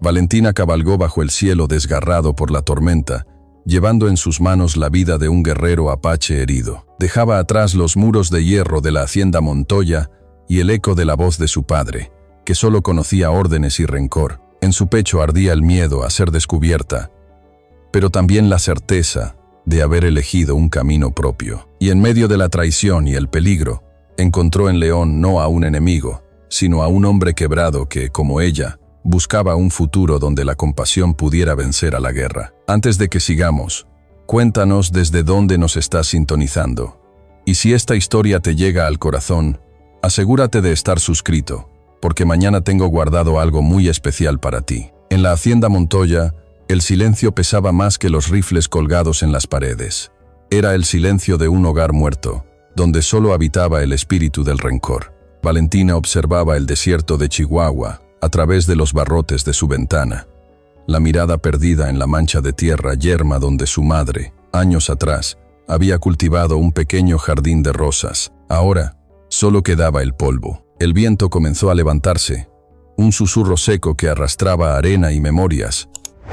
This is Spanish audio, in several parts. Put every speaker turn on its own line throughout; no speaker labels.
Valentina cabalgó bajo el cielo desgarrado por la tormenta, llevando en sus manos la vida de un guerrero apache herido. Dejaba atrás los muros de hierro de la hacienda Montoya y el eco de la voz de su padre, que solo conocía órdenes y rencor. En su pecho ardía el miedo a ser descubierta, pero también la certeza de haber elegido un camino propio. Y en medio de la traición y el peligro, encontró en León no a un enemigo, sino a un hombre quebrado que, como ella, buscaba un futuro donde la compasión pudiera vencer a la guerra. Antes de que sigamos, cuéntanos desde dónde nos estás sintonizando. Y si esta historia te llega al corazón, asegúrate de estar suscrito, porque mañana tengo guardado algo muy especial para ti. En la hacienda Montoya, el silencio pesaba más que los rifles colgados en las paredes. Era el silencio de un hogar muerto, donde solo habitaba el espíritu del rencor. Valentina observaba el desierto de Chihuahua a través de los barrotes de su ventana, la mirada perdida en la mancha de tierra yerma donde su madre, años atrás, había cultivado un pequeño jardín de rosas. Ahora, solo quedaba el polvo. El viento comenzó a levantarse, un susurro seco que arrastraba arena y memorias,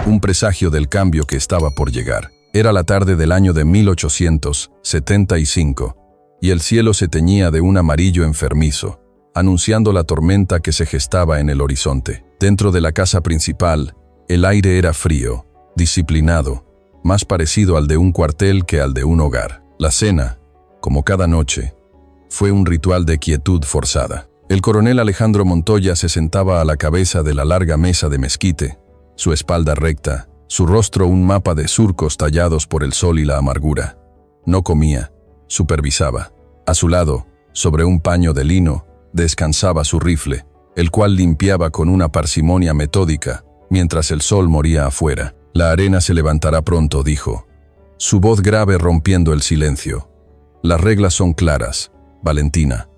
un presagio del cambio que estaba por llegar. Era la tarde del año de 1875, y el cielo se teñía de un amarillo enfermizo, anunciando la tormenta que se gestaba en el horizonte. Dentro de la casa principal, el aire era frío, disciplinado, más parecido al de un cuartel que al de un hogar. La cena, como cada noche, fue un ritual de quietud forzada. El coronel Alejandro Montoya se sentaba a la cabeza de la larga mesa de mezquite, su espalda recta, su rostro un mapa de surcos tallados por el sol y la amargura. No comía, supervisaba. A su lado, sobre un paño de lino, descansaba su rifle, el cual limpiaba con una parsimonia metódica, mientras el sol moría afuera. La arena se levantará pronto, dijo, su voz grave rompiendo el silencio. Las reglas son claras, Valentina.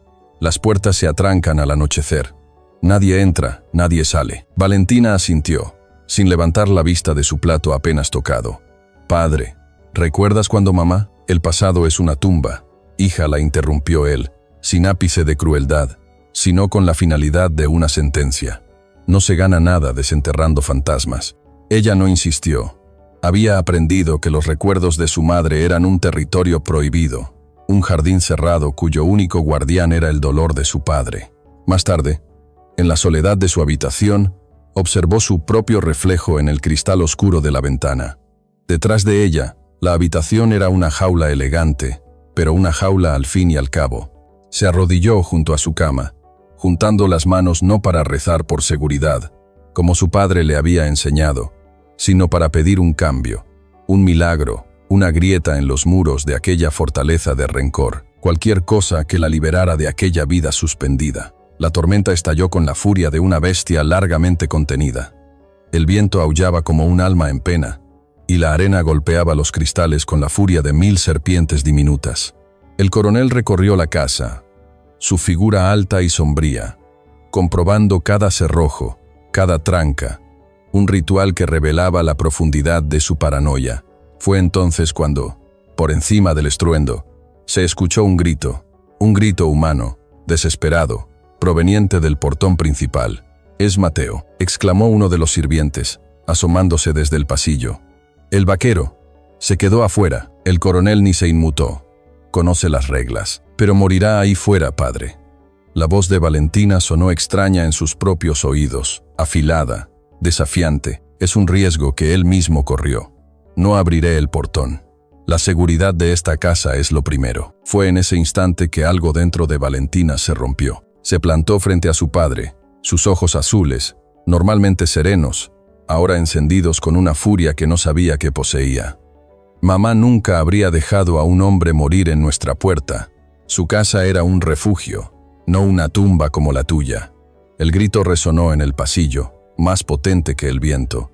Las puertas se atrancan al anochecer. Nadie entra, nadie sale. Valentina asintió, sin levantar la vista de su plato apenas tocado. Padre, ¿recuerdas cuando mamá? El pasado es una tumba. Hija, la interrumpió él, sin ápice de crueldad, sino con la finalidad de una sentencia. No se gana nada desenterrando fantasmas. Ella no insistió. Había aprendido que los recuerdos de su madre eran un territorio prohibido, un jardín cerrado cuyo único guardián era el dolor de su padre. Más tarde, en la soledad de su habitación, observó su propio reflejo en el cristal oscuro de la ventana. Detrás de ella, la habitación era una jaula elegante, pero una jaula al fin y al cabo. Se arrodilló junto a su cama, juntando las manos no para rezar por seguridad, como su padre le había enseñado, sino para pedir un cambio, un milagro, una grieta en los muros de aquella fortaleza de rencor, cualquier cosa que la liberara de aquella vida suspendida. La tormenta estalló con la furia de una bestia largamente contenida. El viento aullaba como un alma en pena, y la arena golpeaba los cristales con la furia de 1000 serpientes diminutas. El coronel recorrió la casa, su figura alta y sombría, comprobando cada cerrojo, cada tranca, un ritual que revelaba la profundidad de su paranoia. Fue entonces cuando, por encima del estruendo, se escuchó un grito humano, desesperado, proveniente del portón principal. «Es Mateo», exclamó uno de los sirvientes, asomándose desde el pasillo. «El vaquero se quedó afuera». El coronel ni se inmutó. Conoce las reglas. «Pero morirá ahí fuera, padre». La voz de Valentina sonó extraña en sus propios oídos, afilada, desafiante. Es un riesgo que él mismo corrió. No abriré el portón. La seguridad de esta casa es lo primero. Fue en ese instante que algo dentro de Valentina se rompió. Se plantó frente a su padre, sus ojos azules, normalmente serenos, ahora encendidos con una furia que no sabía que poseía. Mamá nunca habría dejado a un hombre morir en nuestra puerta. Su casa era un refugio, no una tumba como la tuya. El grito resonó en el pasillo, más potente que el viento.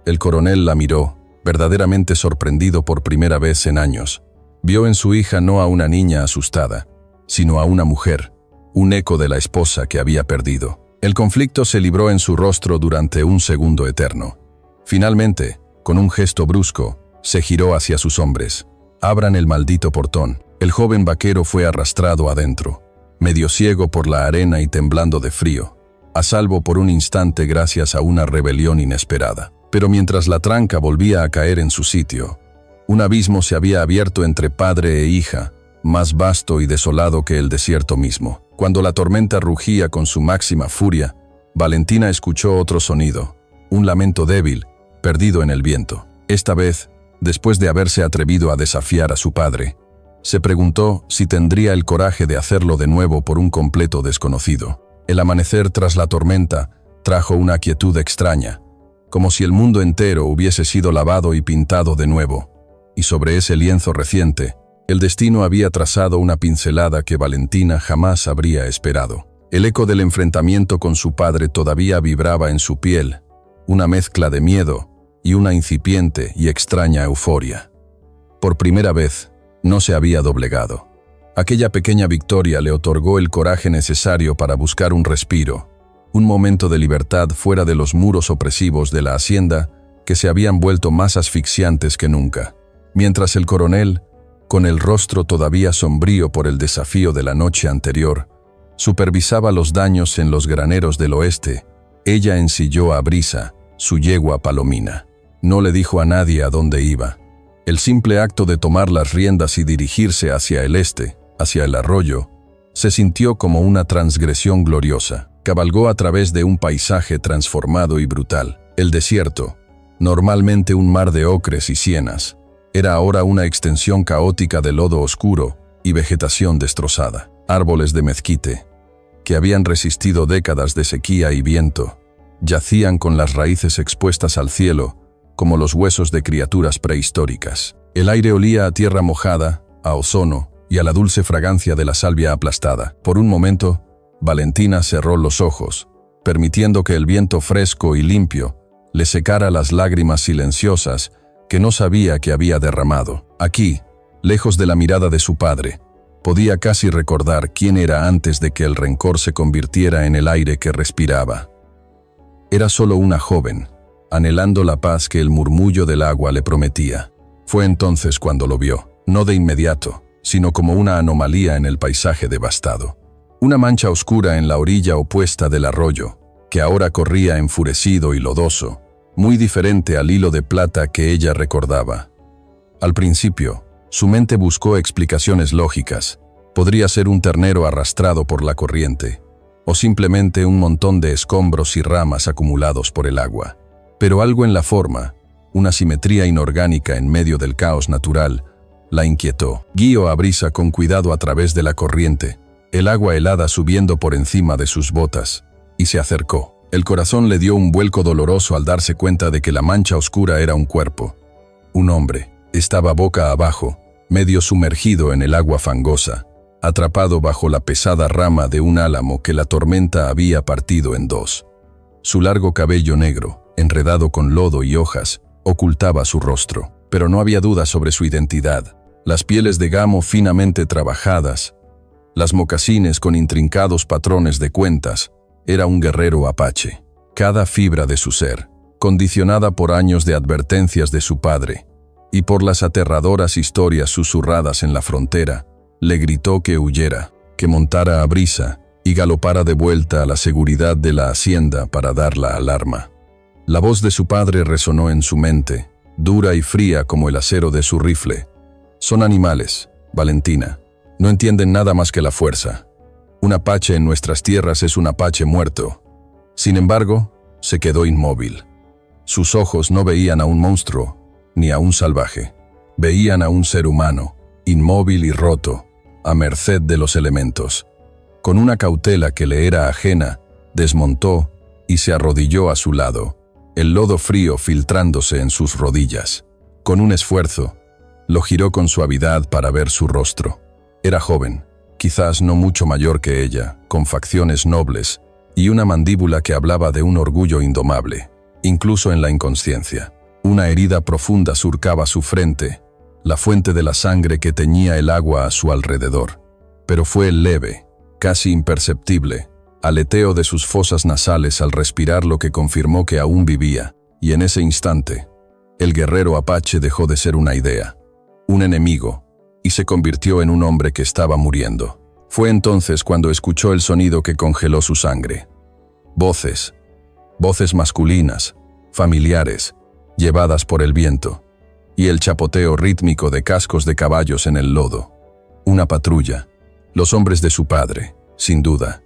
El coronel la miró, verdaderamente sorprendido por primera vez en años. Vio en su hija no a una niña asustada, sino a una mujer, un eco de la esposa que había perdido. El conflicto se libró en su rostro durante un segundo eterno. Finalmente, con un gesto brusco, se giró hacia sus hombres. «Abran el maldito portón». El joven vaquero fue arrastrado adentro, medio ciego por la arena y temblando de frío. a salvo por un instante gracias a una rebelión inesperada. Pero mientras la tranca volvía a caer en su sitio, un abismo se había abierto entre padre e hija, más vasto y desolado que el desierto mismo. Cuando la tormenta rugía con su máxima furia, Valentina escuchó otro sonido, un lamento débil, perdido en el viento. Esta vez, después de haberse atrevido a desafiar a su padre, se preguntó si tendría el coraje de hacerlo de nuevo por un completo desconocido. El amanecer tras la tormenta trajo una quietud extraña, como si el mundo entero hubiese sido lavado y pintado de nuevo, y sobre ese lienzo reciente, el destino había trazado una pincelada que Valentina jamás habría esperado. El eco del enfrentamiento con su padre todavía vibraba en su piel, una mezcla de miedo y una incipiente y extraña euforia. Por primera vez, no se había doblegado. Aquella pequeña victoria le otorgó el coraje necesario para buscar un respiro, un momento de libertad fuera de los muros opresivos de la hacienda que se habían vuelto más asfixiantes que nunca. Mientras el coronel, con el rostro todavía sombrío por el desafío de la noche anterior, supervisaba los daños en los graneros del oeste, ella ensilló a Brisa, su yegua Palomina. No le dijo a nadie a dónde iba. El simple acto de tomar las riendas y dirigirse hacia el este, hacia el arroyo, se sintió como una transgresión gloriosa. Cabalgó a través de un paisaje transformado y brutal. El desierto, normalmente un mar de ocres y sienas, era ahora una extensión caótica de lodo oscuro y vegetación destrozada. Árboles de mezquite, que habían resistido décadas de sequía y viento, yacían con las raíces expuestas al cielo, como los huesos de criaturas prehistóricas. El aire olía a tierra mojada, a ozono y a la dulce fragancia de la salvia aplastada. Por un momento, Valentina cerró los ojos, permitiendo que el viento fresco y limpio le secara las lágrimas silenciosas que no sabía que había derramado. Aquí, lejos de la mirada de su padre, podía casi recordar quién era antes de que el rencor se convirtiera en el aire que respiraba. Era solo una joven, anhelando la paz que el murmullo del agua le prometía. Fue entonces cuando lo vio, no de inmediato, sino como una anomalía en el paisaje devastado. Una mancha oscura en la orilla opuesta del arroyo, que ahora corría enfurecido y lodoso, muy diferente al hilo de plata que ella recordaba. Al principio, su mente buscó explicaciones lógicas. Podría ser un ternero arrastrado por la corriente, o simplemente un montón de escombros y ramas acumulados por el agua. Pero algo en la forma, una simetría inorgánica en medio del caos natural, la inquietó. Guió a Brisa con cuidado a través de la corriente, el agua helada subiendo por encima de sus botas, y se acercó. El corazón le dio un vuelco doloroso al darse cuenta de que la mancha oscura era un cuerpo. Un hombre. Estaba boca abajo, medio sumergido en el agua fangosa, atrapado bajo la pesada rama de un álamo que la tormenta había partido en dos. Su largo cabello negro, enredado con lodo y hojas, ocultaba su rostro, pero no había duda sobre su identidad. Las pieles de gamo finamente trabajadas, las mocasines con intrincados patrones de cuentas, era un guerrero apache. Cada fibra de su ser, condicionada por años de advertencias de su padre, y por las aterradoras historias susurradas en la frontera, le gritó que huyera, que montara a Brisa y galopara de vuelta a la seguridad de la hacienda para dar la alarma. La voz de su padre resonó en su mente, dura y fría como el acero de su rifle. Son animales, Valentina. No entienden nada más que la fuerza. Un apache en nuestras tierras es un apache muerto. Sin embargo, se quedó inmóvil. Sus ojos no veían a un monstruo, ni a un salvaje. Veían a un ser humano, inmóvil y roto, a merced de los elementos. Con una cautela que le era ajena, desmontó y se arrodilló a su lado, el lodo frío filtrándose en sus rodillas. Con un esfuerzo, lo giró con suavidad para ver su rostro. Era joven, quizás no mucho mayor que ella, con facciones nobles y una mandíbula que hablaba de un orgullo indomable, incluso en la inconsciencia. Una herida profunda surcaba su frente, la fuente de la sangre que teñía el agua a su alrededor. Pero fue el leve, casi imperceptible, aleteo de sus fosas nasales al respirar lo que confirmó que aún vivía, y en ese instante, el guerrero apache dejó de ser una idea, un enemigo, y se convirtió en un hombre que estaba muriendo. Fue entonces cuando escuchó el sonido que congeló su sangre. Voces. Voces masculinas, familiares, llevadas por el viento. Y el chapoteo rítmico de cascos de caballos en el lodo. Una patrulla. Los hombres de su padre, sin duda.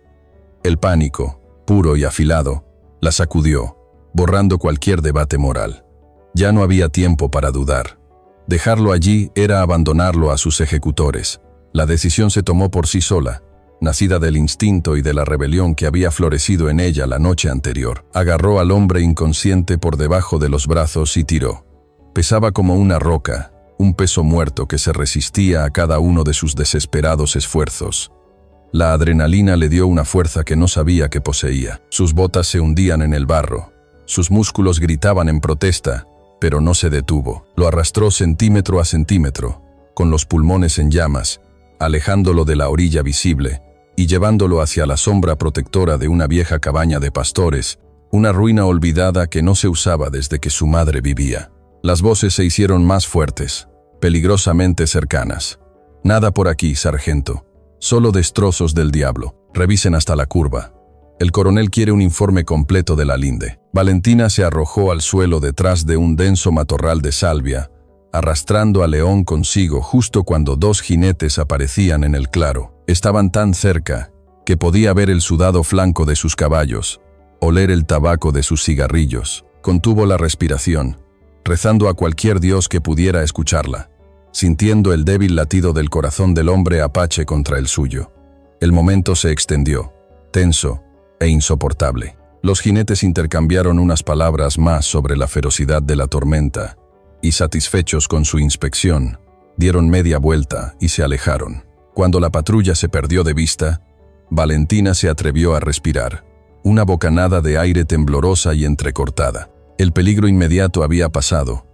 El pánico, puro y afilado, la sacudió, borrando cualquier debate moral. Ya no había tiempo para dudar. Dejarlo allí era abandonarlo a sus ejecutores. La decisión se tomó por sí sola, nacida del instinto y de la rebelión que había florecido en ella la noche anterior. Agarró al hombre inconsciente por debajo de los brazos y tiró. Pesaba como una roca, un peso muerto que se resistía a cada uno de sus desesperados esfuerzos. La adrenalina le dio una fuerza que no sabía que poseía. Sus botas se hundían en el barro. Sus músculos gritaban en protesta, pero no se detuvo. Lo arrastró centímetro a centímetro, con los pulmones en llamas, alejándolo de la orilla visible y llevándolo hacia la sombra protectora de una vieja cabaña de pastores, una ruina olvidada que no se usaba desde que su madre vivía. Las voces se hicieron más fuertes, peligrosamente cercanas. Nada por aquí, sargento. Solo destrozos del diablo. Revisen hasta la curva. El coronel quiere un informe completo de la linde. Valentina se arrojó al suelo detrás de un denso matorral de salvia, arrastrando a León consigo justo cuando dos jinetes aparecían en el claro. Estaban tan cerca que podía ver el sudado flanco de sus caballos, oler el tabaco de sus cigarrillos. Contuvo la respiración, rezando a cualquier dios que pudiera escucharla, sintiendo el débil latido del corazón del hombre apache contra el suyo. El momento se extendió, tenso e insoportable. Los jinetes intercambiaron unas palabras más sobre la ferocidad de la tormenta, y satisfechos con su inspección, dieron media vuelta y se alejaron. Cuando la patrulla se perdió de vista, Valentina se atrevió a respirar, una bocanada de aire temblorosa y entrecortada. El peligro inmediato había pasado,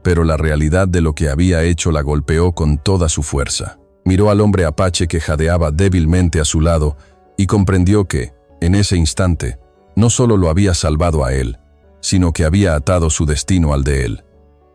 pero la realidad de lo que había hecho la golpeó con toda su fuerza. Miró al hombre apache que jadeaba débilmente a su lado y comprendió que, en ese instante, no solo lo había salvado a él, sino que había atado su destino al de él.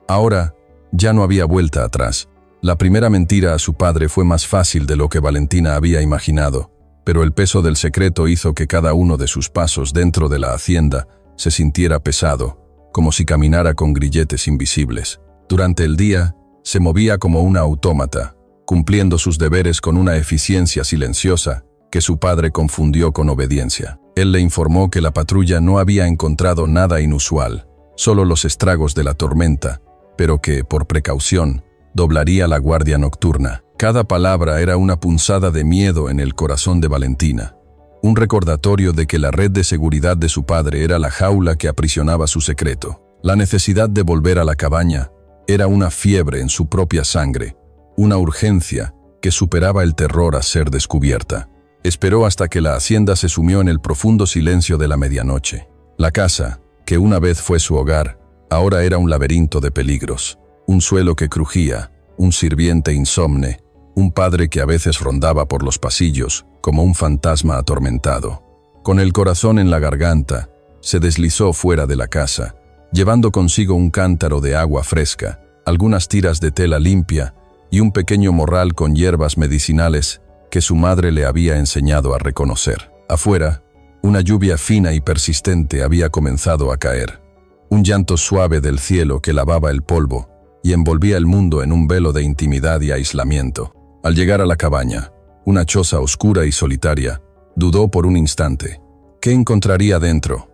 Ahora, ya no había vuelta atrás. La primera mentira a su padre fue más fácil de lo que Valentina había imaginado, pero el peso del secreto hizo que cada uno de sus pasos dentro de la hacienda se sintiera pesado, como si caminara con grilletes invisibles. Durante el día, se movía como una autómata, cumpliendo sus deberes con una eficiencia silenciosa que su padre confundió con obediencia. Él le informó que la patrulla no había encontrado nada inusual, solo los estragos de la tormenta, pero que, por precaución, doblaría la guardia nocturna. Cada palabra era una punzada de miedo en el corazón de Valentina, un recordatorio de que la red de seguridad de su padre era la jaula que aprisionaba su secreto. La necesidad de volver a la cabaña era una fiebre en su propia sangre, una urgencia que superaba el terror a ser descubierta. Esperó hasta que la hacienda se sumió en el profundo silencio de la medianoche. La casa, que una vez fue su hogar, ahora era un laberinto de peligros. Un suelo que crujía, un sirviente insomne, un padre que a veces rondaba por los pasillos como un fantasma atormentado. Con el corazón en la garganta, se deslizó fuera de la casa, llevando consigo un cántaro de agua fresca, algunas tiras de tela limpia y un pequeño morral con hierbas medicinales que su madre le había enseñado a reconocer. Afuera, una lluvia fina y persistente había comenzado a caer. Un llanto suave del cielo que lavaba el polvo y envolvía el mundo en un velo de intimidad y aislamiento. Al llegar a la cabaña, una choza oscura y solitaria, dudó por un instante. ¿Qué encontraría dentro?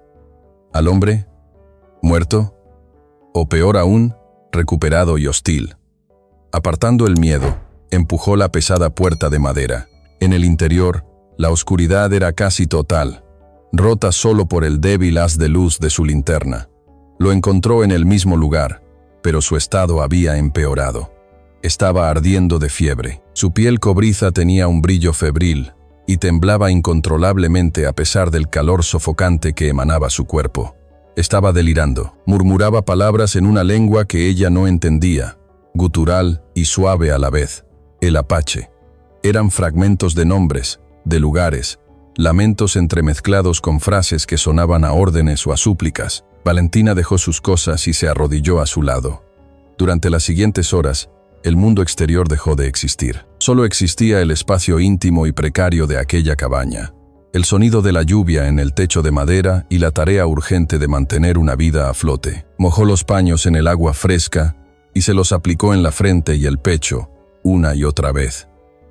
¿Al hombre? ¿Muerto? O peor aún, recuperado y hostil. Apartando el miedo, empujó la pesada puerta de madera. En el interior, la oscuridad era casi total, rota solo por el débil haz de luz de su linterna. Lo encontró en el mismo lugar, pero su estado había empeorado. Estaba ardiendo de fiebre. Su piel cobriza tenía un brillo febril y temblaba incontrolablemente a pesar del calor sofocante que emanaba su cuerpo. Estaba delirando. Murmuraba palabras en una lengua que ella no entendía, gutural y suave a la vez. El apache. Eran fragmentos de nombres, de lugares, lamentos entremezclados con frases que sonaban a órdenes o a súplicas. Valentina dejó sus cosas y se arrodilló a su lado. Durante las siguientes horas, el mundo exterior dejó de existir. Solo existía el espacio íntimo y precario de aquella cabaña. el sonido de la lluvia en el techo de madera y la tarea urgente de mantener una vida a flote. Mojó los paños en el agua fresca y se los aplicó en la frente y el pecho, una y otra vez.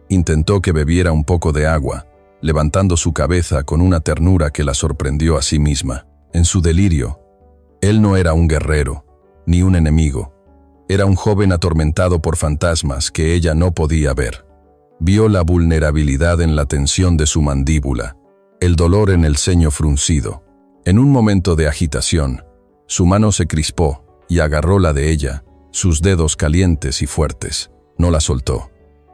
Intentó que bebiera un poco de agua, levantando su cabeza con una ternura que la sorprendió a sí misma. En su delirio, él no era un guerrero, ni un enemigo. Era un joven atormentado por fantasmas que ella no podía ver. Vio la vulnerabilidad en la tensión de su mandíbula, el dolor en el ceño fruncido. En un momento de agitación, su mano se crispó y agarró la de ella, sus dedos calientes y fuertes. No la soltó.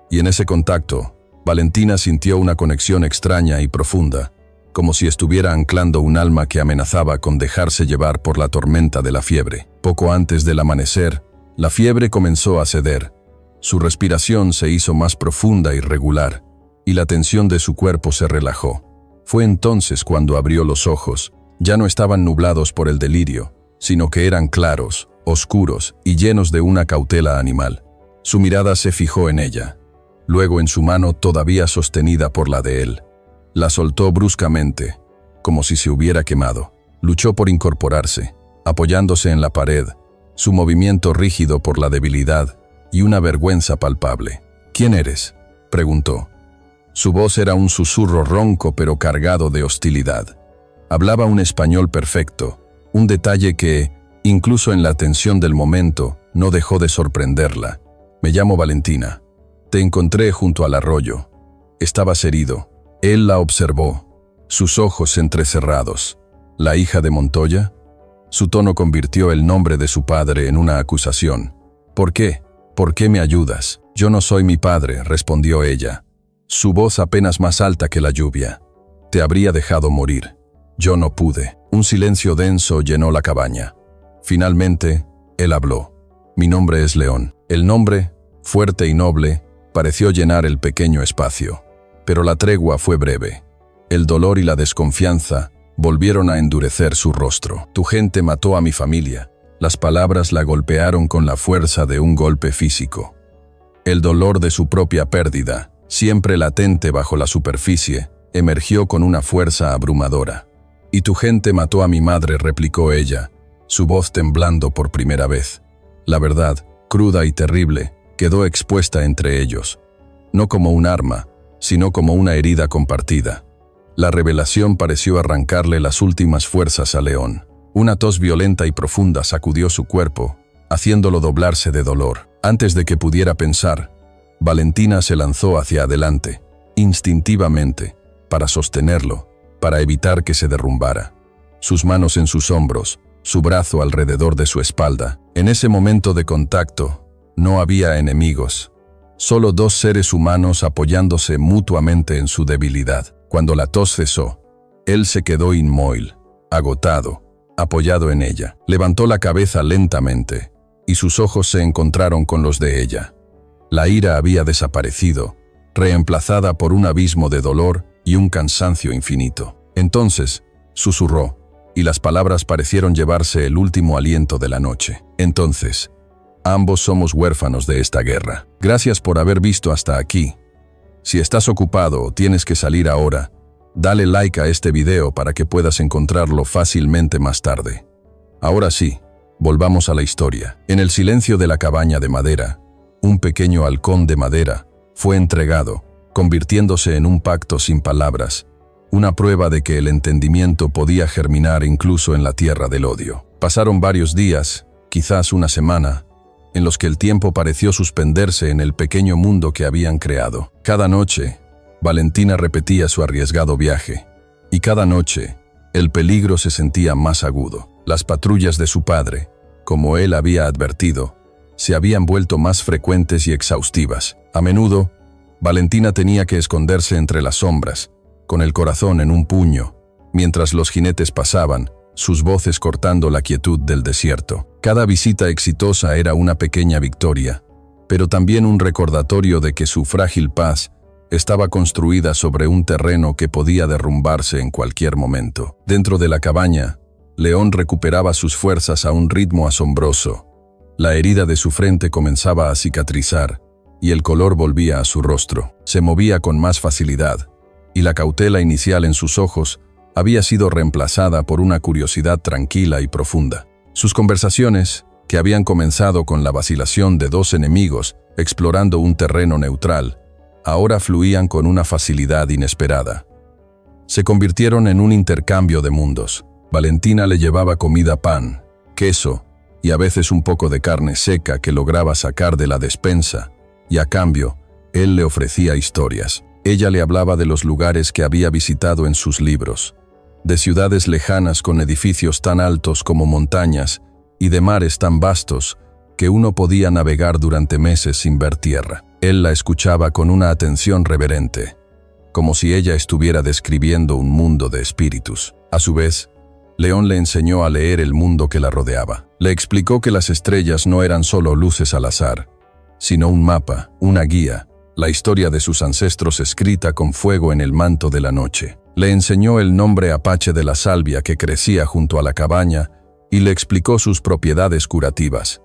Y en ese contacto, Valentina sintió una conexión extraña y profunda, como si estuviera anclando un alma que amenazaba con dejarse llevar por la tormenta de la fiebre. Poco antes del amanecer, la fiebre comenzó a ceder. Su respiración se hizo más profunda y regular, y la tensión de su cuerpo se relajó. Fue entonces cuando abrió los ojos. Ya no estaban nublados por el delirio, sino que eran claros, oscuros y llenos de una cautela animal. Su mirada se fijó en ella, luego en su mano todavía sostenida por la de él. La soltó bruscamente, como si se hubiera quemado. Luchó por incorporarse, apoyándose en la pared, su movimiento rígido por la debilidad y una vergüenza palpable. «¿Quién eres?», preguntó. Su voz era un susurro ronco pero cargado de hostilidad. Hablaba un español perfecto, un detalle que, incluso en la tensión del momento, no dejó de sorprenderla. «Me llamo Valentina. Te encontré junto al arroyo. Estabas herido». Él la observó, sus ojos entrecerrados. «¿La hija de Montoya?». Su tono convirtió el nombre de su padre en una acusación. «¿Por qué? ¿Por qué me ayudas?». «Yo no soy mi padre», respondió ella, su voz apenas más alta que la lluvia. «Te habría dejado morir. Yo no pude». Un silencio denso llenó la cabaña. Finalmente, él habló. «Mi nombre es León». El nombre, fuerte y noble, pareció llenar el pequeño espacio. Pero la tregua fue breve. El dolor y la desconfianza volvieron a endurecer su rostro. «Tu gente mató a mi familia». Las palabras la golpearon con la fuerza de un golpe físico. El dolor de su propia pérdida, siempre latente bajo la superficie, emergió con una fuerza abrumadora. «Y tu gente mató a mi madre», replicó ella, su voz temblando por primera vez. La verdad, cruda y terrible, quedó expuesta entre ellos, no como un arma, sino como una herida compartida. La revelación pareció arrancarle las últimas fuerzas a León. Una tos violenta y profunda sacudió su cuerpo, haciéndolo doblarse de dolor. Antes de que pudiera pensar, Valentina se lanzó hacia adelante, instintivamente, para sostenerlo, para evitar que se derrumbara. Sus manos en sus hombros, su brazo alrededor de su espalda. En ese momento de contacto, no había enemigos, solo dos seres humanos apoyándose mutuamente en su debilidad. Cuando la tos cesó, él se quedó inmóvil, agotado, apoyado en ella. Levantó la cabeza lentamente, y sus ojos se encontraron con los de ella. La ira había desaparecido, reemplazada por un abismo de dolor y un cansancio infinito. Entonces, susurró, y las palabras parecieron llevarse el último aliento de la noche. «Entonces, ambos somos huérfanos de esta guerra. Gracias por haber visto hasta aquí. Si estás ocupado o tienes que salir ahora, dale like a este video para que puedas encontrarlo fácilmente más tarde. Ahora sí, volvamos a la historia». En el silencio de la cabaña de madera, un pequeño halcón de madera fue entregado, convirtiéndose en un pacto sin palabras, una prueba de que el entendimiento podía germinar incluso en la tierra del odio. Pasaron varios días, quizás una semana, en los que el tiempo pareció suspenderse en el pequeño mundo que habían creado. Cada noche, Valentina repetía su arriesgado viaje, y cada noche, el peligro se sentía más agudo. Las patrullas de su padre, como él había advertido, se habían vuelto más frecuentes y exhaustivas. A menudo, Valentina tenía que esconderse entre las sombras, con el corazón en un puño, mientras los jinetes pasaban, sus voces cortando la quietud del desierto. Cada visita exitosa era una pequeña victoria, pero también un recordatorio de que su frágil paz estaba construida sobre un terreno que podía derrumbarse en cualquier momento. Dentro de la cabaña, León recuperaba sus fuerzas a un ritmo asombroso. La herida de su frente comenzaba a cicatrizar, y el color volvía a su rostro. Se movía con más facilidad, y la cautela inicial en sus ojos había sido reemplazada por una curiosidad tranquila y profunda. Sus conversaciones, que habían comenzado con la vacilación de dos enemigos explorando un terreno neutral, ahora fluían con una facilidad inesperada. Se convirtieron en un intercambio de mundos. Valentina le llevaba comida, pan, queso y a veces un poco de carne seca que lograba sacar de la despensa, y a cambio, él le ofrecía historias. Ella le hablaba de los lugares que había visitado en sus libros, de ciudades lejanas con edificios tan altos como montañas y de mares tan vastos que uno podía navegar durante meses sin ver tierra. Él la escuchaba con una atención reverente, como si ella estuviera describiendo un mundo de espíritus. A su vez, León le enseñó a leer el mundo que la rodeaba. Le explicó que las estrellas no eran solo luces al azar, sino un mapa, una guía, la historia de sus ancestros escrita con fuego en el manto de la noche. Le enseñó el nombre apache de la salvia que crecía junto a la cabaña y le explicó sus propiedades curativas.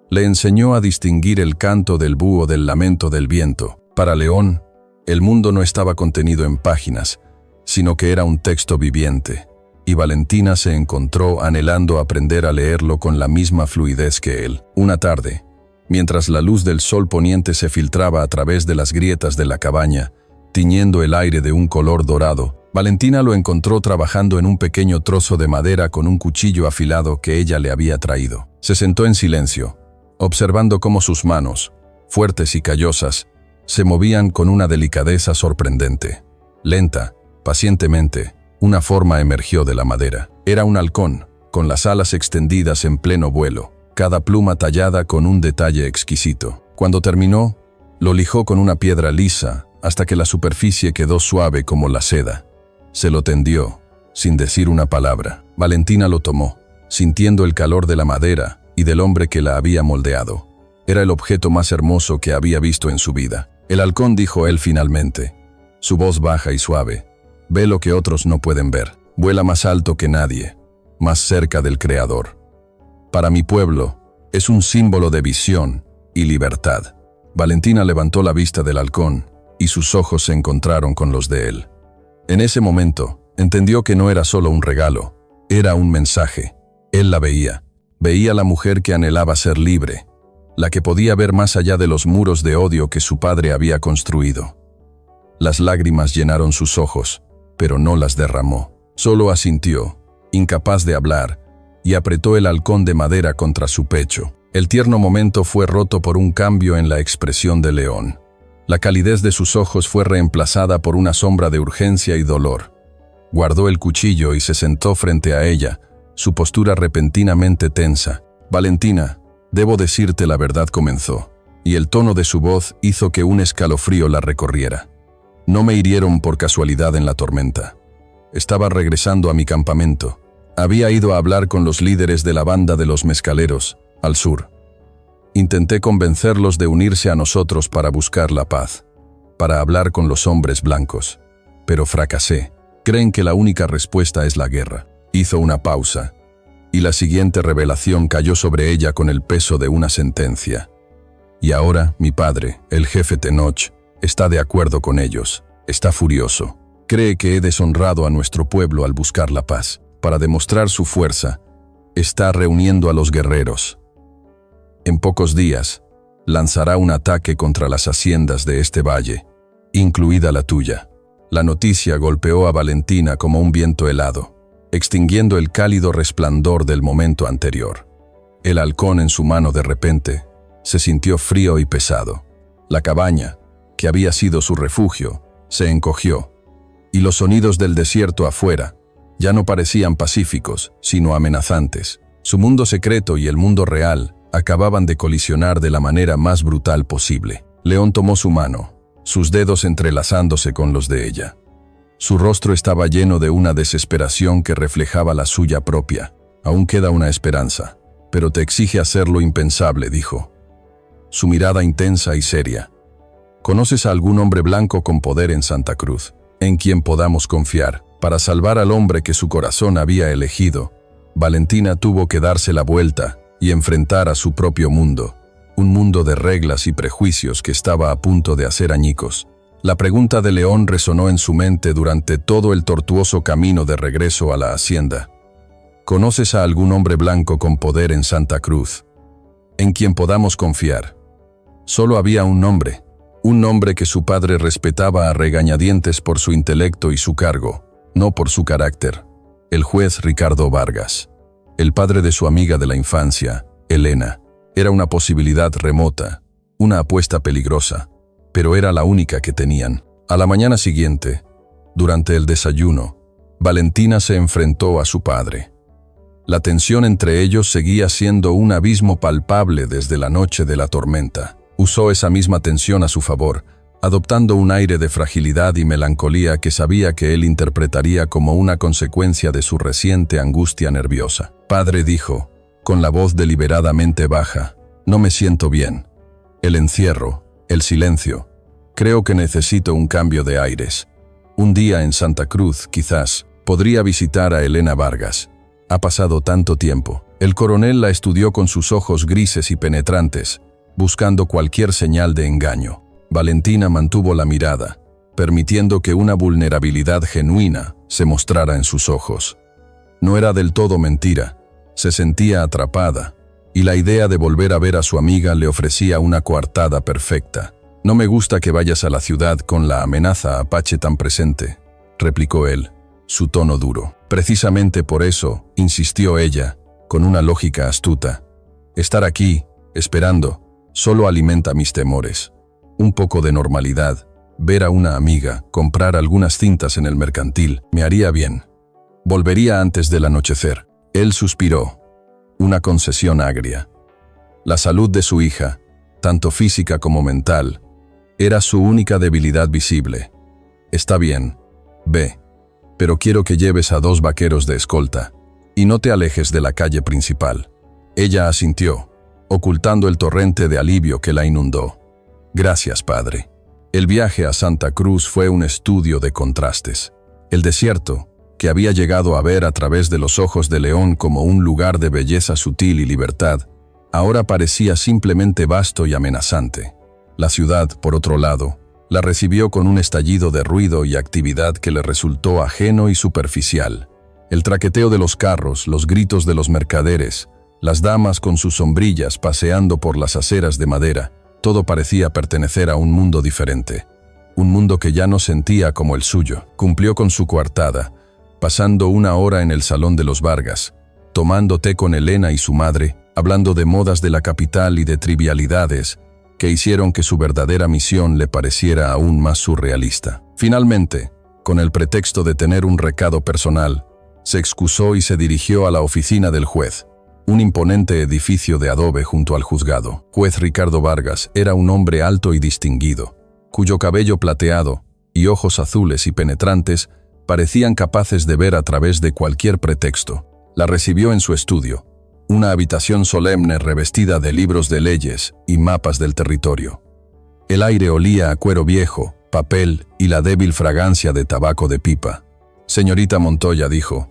Le enseñó a distinguir el canto del búho del lamento del viento. Para León, el mundo no estaba contenido en páginas, sino que era un texto viviente, y Valentina se encontró anhelando aprender a leerlo con la misma fluidez que él. Una tarde, mientras la luz del sol poniente se filtraba a través de las grietas de la cabaña, tiñendo el aire de un color dorado, Valentina lo encontró trabajando en un pequeño trozo de madera con un cuchillo afilado que ella le había traído. Se sentó en silencio, observando cómo sus manos, fuertes y callosas, se movían con una delicadeza sorprendente. Lenta, pacientemente, una forma emergió de la madera. Era un halcón, con las alas extendidas en pleno vuelo, cada pluma tallada con un detalle exquisito. Cuando terminó, lo lijó con una piedra lisa hasta que la superficie quedó suave como la seda. Se lo tendió, sin decir una palabra. Valentina lo tomó, sintiendo el calor de la madera y del hombre que la había moldeado. Era el objeto más hermoso que había visto en su vida. El halcón, dijo él finalmente, su voz baja y suave, ve lo que otros no pueden ver. Vuela más alto que nadie, más cerca del Creador. Para mi pueblo, es un símbolo de visión y libertad. Valentina levantó la vista del halcón y sus ojos se encontraron con los de él. En ese momento, entendió que no era solo un regalo, era un mensaje. Él la veía. Veía a la mujer que anhelaba ser libre, la que podía ver más allá de los muros de odio que su padre había construido. Las lágrimas llenaron sus ojos, pero no las derramó. Solo asintió, incapaz de hablar, y apretó el halcón de madera contra su pecho. El tierno momento fue roto por un cambio en la expresión de León. La calidez de sus ojos fue reemplazada por una sombra de urgencia y dolor. Guardó el cuchillo y se sentó frente a ella, su postura repentinamente tensa. Valentina, debo decirte la verdad, comenzó, y el tono de su voz hizo que un escalofrío la recorriera. No me hirieron por casualidad en la tormenta. Estaba regresando a mi campamento. Había ido a hablar con los líderes de la banda de los mezcaleros, al sur. Intenté convencerlos de unirse a nosotros para buscar la paz, para hablar con los hombres blancos, pero fracasé. Creen que la única respuesta es la guerra. Hizo una pausa, y la siguiente revelación cayó sobre ella con el peso de una sentencia. Y ahora, mi padre, el jefe Tenoch, está de acuerdo con ellos. Está furioso. Cree que he deshonrado a nuestro pueblo al buscar la paz. Para demostrar su fuerza, está reuniendo a los guerreros. En pocos días, lanzará un ataque contra las haciendas de este valle, incluida la tuya. La noticia golpeó a Valentina como un viento helado, extinguiendo el cálido resplandor del momento anterior. El halcón en su mano de repente se sintió frío y pesado. La cabaña, que había sido su refugio, se encogió, y los sonidos del desierto afuera ya no parecían pacíficos, sino amenazantes. Su mundo secreto y el mundo real acababan de colisionar de la manera más brutal posible. León tomó su mano, sus dedos entrelazándose con los de ella. Su rostro estaba lleno de una desesperación que reflejaba la suya propia. Aún queda una esperanza, pero te exige hacer lo impensable, dijo. Su mirada intensa y seria. ¿Conoces a algún hombre blanco con poder en Santa Cruz, en quien podamos confiar? Para salvar al hombre que su corazón había elegido, Valentina tuvo que darse la vuelta y enfrentar a su propio mundo, un mundo de reglas y prejuicios que estaba a punto de hacer añicos. La pregunta de León resonó en su mente durante todo el tortuoso camino de regreso a la hacienda. ¿Conoces a algún hombre blanco con poder en Santa Cruz, en quien podamos confiar? Solo había un nombre que su padre respetaba a regañadientes por su intelecto y su cargo, no por su carácter: el juez Ricardo Vargas, el padre de su amiga de la infancia, Elena. Era una posibilidad remota, una apuesta peligrosa, pero era la única que tenían. A la mañana siguiente, durante el desayuno, Valentina se enfrentó a su padre. La tensión entre ellos seguía siendo un abismo palpable desde la noche de la tormenta. Usó esa misma tensión a su favor, adoptando un aire de fragilidad y melancolía que sabía que él interpretaría como una consecuencia de su reciente angustia nerviosa. Padre, dijo, con la voz deliberadamente baja, no me siento bien. El encierro, el silencio. Creo que necesito un cambio de aires. Un día en Santa Cruz, quizás, podría visitar a Elena Vargas. Ha pasado tanto tiempo. El coronel la estudió con sus ojos grises y penetrantes, buscando cualquier señal de engaño. Valentina mantuvo la mirada, permitiendo que una vulnerabilidad genuina se mostrara en sus ojos. No era del todo mentira, se sentía atrapada, y la idea de volver a ver a su amiga le ofrecía una coartada perfecta. No me gusta que vayas a la ciudad con la amenaza apache tan presente, replicó él, su tono duro. Precisamente por eso, insistió ella, con una lógica astuta. Estar aquí, esperando, solo alimenta mis temores. Un poco de normalidad, ver a una amiga, comprar algunas cintas en el mercantil, me haría bien. Volvería antes del anochecer. Él suspiró. Una concesión agria. La salud de su hija, tanto física como mental, era su única debilidad visible. Está bien, ve, pero quiero que lleves a 2 vaqueros de escolta, y no te alejes de la calle principal. Ella asintió, ocultando el torrente de alivio que la inundó. Gracias, padre. El viaje a Santa Cruz fue un estudio de contrastes. El desierto, que había llegado a ver a través de los ojos de León como un lugar de belleza sutil y libertad, ahora parecía simplemente vasto y amenazante. La ciudad, por otro lado, la recibió con un estallido de ruido y actividad que le resultó ajeno y superficial. El traqueteo de los carros, los gritos de los mercaderes, las damas con sus sombrillas paseando por las aceras de madera, todo parecía pertenecer a un mundo diferente. Un mundo que ya no sentía como el suyo. Cumplió con su coartada, pasando 1 hora en el salón de los Vargas, tomando té con Elena y su madre, hablando de modas de la capital y de trivialidades que hicieron que su verdadera misión le pareciera aún más surrealista. Finalmente, con el pretexto de tener un recado personal, se excusó y se dirigió a la oficina del juez, un imponente edificio de adobe junto al juzgado. Juez Ricardo Vargas era un hombre alto y distinguido, cuyo cabello plateado y ojos azules y penetrantes parecían capaces de ver a través de cualquier pretexto. La recibió en su estudio, una habitación solemne revestida de libros de leyes y mapas del territorio. El aire olía a cuero viejo, papel y la débil fragancia de tabaco de pipa. Señorita Montoya, dijo.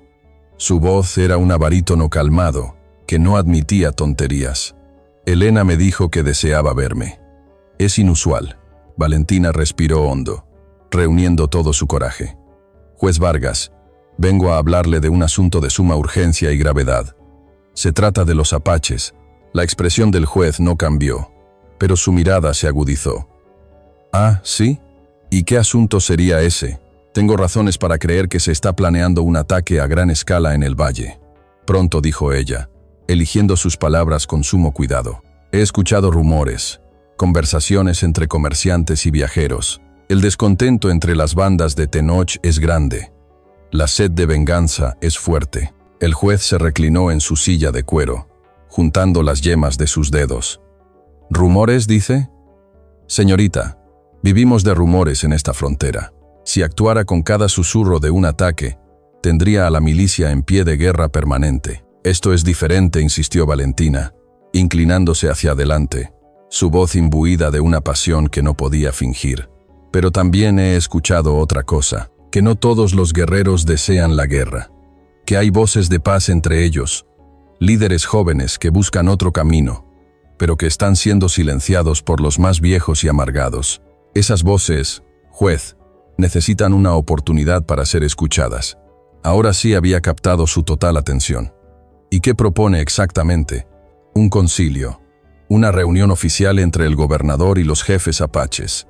Su voz era un barítono calmado, que no admitía tonterías. Elena me dijo que deseaba verme. Es inusual. Valentina respiró hondo, reuniendo todo su coraje. Juez Vargas, vengo a hablarle de un asunto de suma urgencia y gravedad. Se trata de los apaches. La expresión del juez no cambió, pero su mirada se agudizó. Ah, ¿sí? ¿Y qué asunto sería ese? Tengo razones para creer que se está planeando un ataque a gran escala en el valle. Pronto, dijo ella, eligiendo sus palabras con sumo cuidado. He escuchado rumores, conversaciones entre comerciantes y viajeros. El descontento entre las bandas de Tenoch es grande. La sed de venganza es fuerte. El juez se reclinó en su silla de cuero, juntando las yemas de sus dedos. ¿Rumores, dice? Señorita, vivimos de rumores en esta frontera. Si actuara con cada susurro de un ataque, tendría a la milicia en pie de guerra permanente. Esto es diferente, insistió Valentina, inclinándose hacia adelante, su voz imbuida de una pasión que no podía fingir. Pero también he escuchado otra cosa, que no todos los guerreros desean la guerra, que hay voces de paz entre ellos, líderes jóvenes que buscan otro camino, pero que están siendo silenciados por los más viejos y amargados. Esas voces, Juez, necesitan una oportunidad para ser escuchadas. Ahora sí había captado su total atención. ¿Y qué propone exactamente? Un concilio. Una reunión oficial entre el gobernador y los jefes apaches.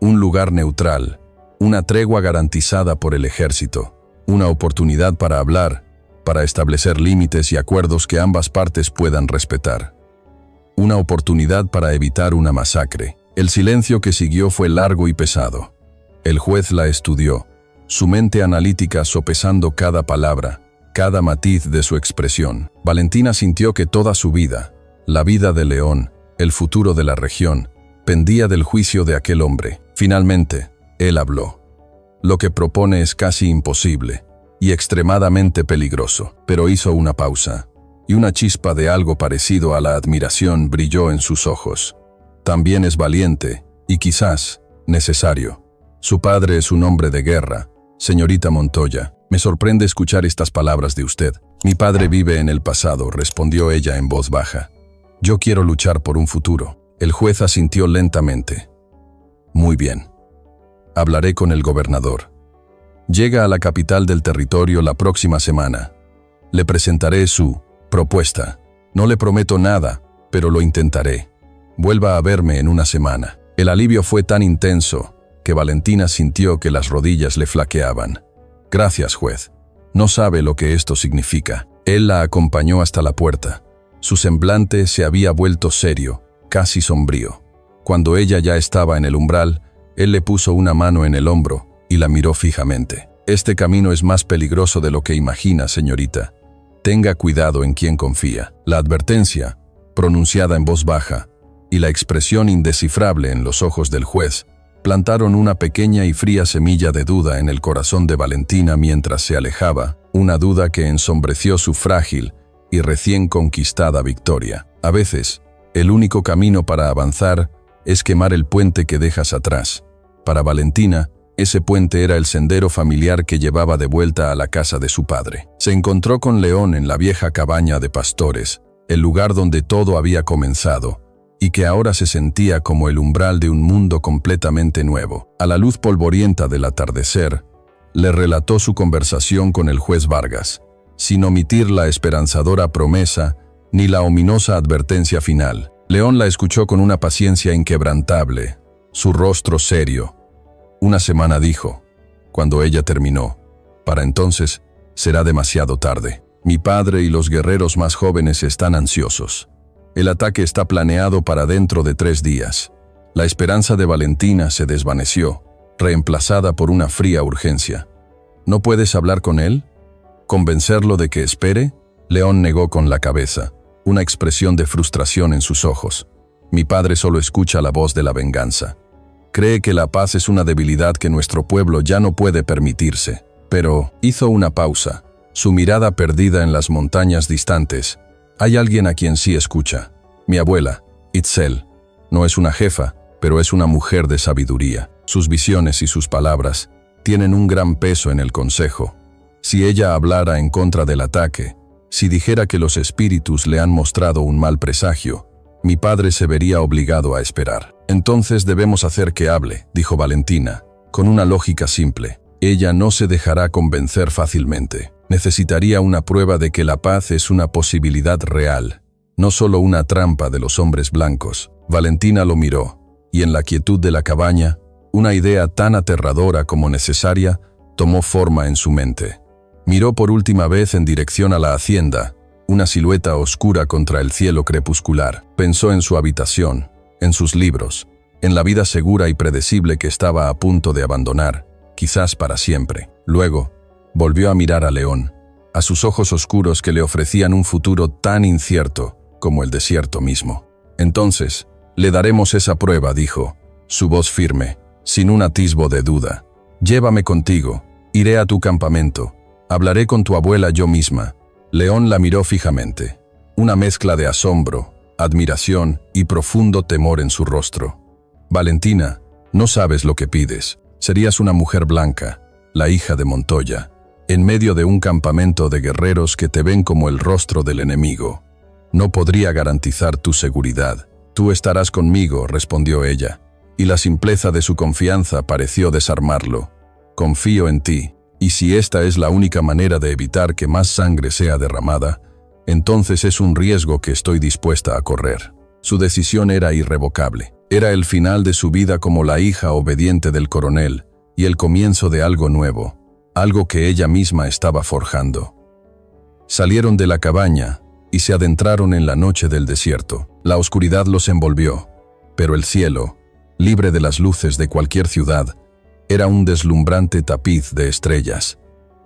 Un lugar neutral. Una tregua garantizada por el ejército. Una oportunidad para hablar, para establecer límites y acuerdos que ambas partes puedan respetar. Una oportunidad para evitar una masacre. El silencio que siguió fue largo y pesado. El juez la estudió, su mente analítica sopesando cada palabra, cada matiz de su expresión. Valentina sintió que toda su vida, la vida de León, el futuro de la región, pendía del juicio de aquel hombre. Finalmente, él habló. Lo que propone es casi imposible y extremadamente peligroso, pero hizo una pausa, y una chispa de algo parecido a la admiración brilló en sus ojos. También es valiente, y quizás, necesario. Su padre es un hombre de guerra. Señorita Montoya, me sorprende escuchar estas palabras de usted. Mi padre vive en el pasado, respondió ella en voz baja. Yo quiero luchar por un futuro. El juez asintió lentamente. Muy bien. Hablaré con el gobernador. Llega a la capital del territorio la próxima semana. Le presentaré su propuesta. No le prometo nada, pero lo intentaré. Vuelva a verme en una semana. El alivio fue tan intenso que Valentina sintió que las rodillas le flaqueaban. Gracias, juez. No sabe lo que esto significa. Él la acompañó hasta la puerta. Su semblante se había vuelto serio, casi sombrío. Cuando ella ya estaba en el umbral, él le puso una mano en el hombro y la miró fijamente. Este camino es más peligroso de lo que imagina, señorita. Tenga cuidado en quien confía. La advertencia, pronunciada en voz baja, y la expresión indescifrable en los ojos del juez, plantaron una pequeña y fría semilla de duda en el corazón de Valentina mientras se alejaba, una duda que ensombreció su frágil y recién conquistada victoria. A veces, el único camino para avanzar es quemar el puente que dejas atrás. Para Valentina, ese puente era el sendero familiar que llevaba de vuelta a la casa de su padre. Se encontró con León en la vieja cabaña de pastores, el lugar donde todo había comenzado, y que ahora se sentía como el umbral de un mundo completamente nuevo. A la luz polvorienta del atardecer, le relató su conversación con el juez Vargas, sin omitir la esperanzadora promesa ni la ominosa advertencia final. León la escuchó con una paciencia inquebrantable, su rostro serio. Una semana dijo, cuando ella terminó. Para entonces, será demasiado tarde. Mi padre y los guerreros más jóvenes están ansiosos. El ataque está planeado para dentro de 3 días. La esperanza de Valentina se desvaneció, reemplazada por una fría urgencia. ¿No puedes hablar con él? ¿Convencerlo de que espere? León negó con la cabeza, una expresión de frustración en sus ojos. Mi padre solo escucha la voz de la venganza. Cree que la paz es una debilidad que nuestro pueblo ya no puede permitirse. Pero hizo una pausa, su mirada perdida en las montañas distantes. Hay alguien a quien sí escucha. Mi abuela, Itzel. No es una jefa, pero es una mujer de sabiduría. Sus visiones y sus palabras tienen un gran peso en el consejo. Si ella hablara en contra del ataque, si dijera que los espíritus le han mostrado un mal presagio, mi padre se vería obligado a esperar. Entonces debemos hacer que hable, dijo Valentina, con una lógica simple. Ella no se dejará convencer fácilmente. Necesitaría una prueba de que la paz es una posibilidad real, no solo una trampa de los hombres blancos. Valentina lo miró, y en la quietud de la cabaña, una idea tan aterradora como necesaria tomó forma en su mente. Miró por última vez en dirección a la hacienda, una silueta oscura contra el cielo crepuscular. Pensó en su habitación, en sus libros, en la vida segura y predecible que estaba a punto de abandonar, quizás para siempre. Luego, volvió a mirar a León, a sus ojos oscuros que le ofrecían un futuro tan incierto como el desierto mismo. Entonces, le daremos esa prueba, dijo, su voz firme, sin un atisbo de duda. Llévame contigo, iré a tu campamento, hablaré con tu abuela yo misma. León la miró fijamente, una mezcla de asombro, admiración y profundo temor en su rostro. Valentina, no sabes lo que pides. Serías una mujer blanca, la hija de Montoya, en medio de un campamento de guerreros que te ven como el rostro del enemigo. No podría garantizar tu seguridad. Tú estarás conmigo, respondió ella, y la simpleza de su confianza pareció desarmarlo. «Confío en ti, y si esta es la única manera de evitar que más sangre sea derramada, entonces es un riesgo que estoy dispuesta a correr». Su decisión era irrevocable. Era el final de su vida como la hija obediente del coronel y el comienzo de algo nuevo, algo que ella misma estaba forjando. Salieron de la cabaña y se adentraron en la noche del desierto. La oscuridad los envolvió, pero el cielo, libre de las luces de cualquier ciudad, era un deslumbrante tapiz de estrellas.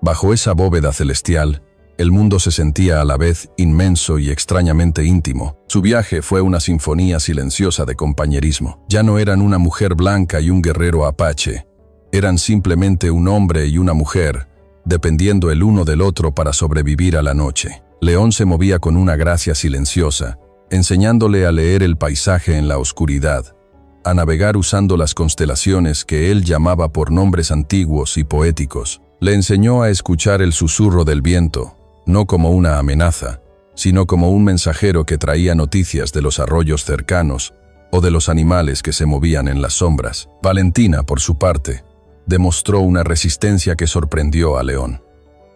Bajo esa bóveda celestial, el mundo se sentía a la vez inmenso y extrañamente íntimo. Su viaje fue una sinfonía silenciosa de compañerismo. Ya no eran una mujer blanca y un guerrero apache. Eran simplemente un hombre y una mujer, dependiendo el uno del otro para sobrevivir a la noche. León se movía con una gracia silenciosa, enseñándole a leer el paisaje en la oscuridad, a navegar usando las constelaciones que él llamaba por nombres antiguos y poéticos. Le enseñó a escuchar el susurro del viento, no como una amenaza, sino como un mensajero que traía noticias de los arroyos cercanos o de los animales que se movían en las sombras. Valentina, por su parte, demostró una resistencia que sorprendió a León.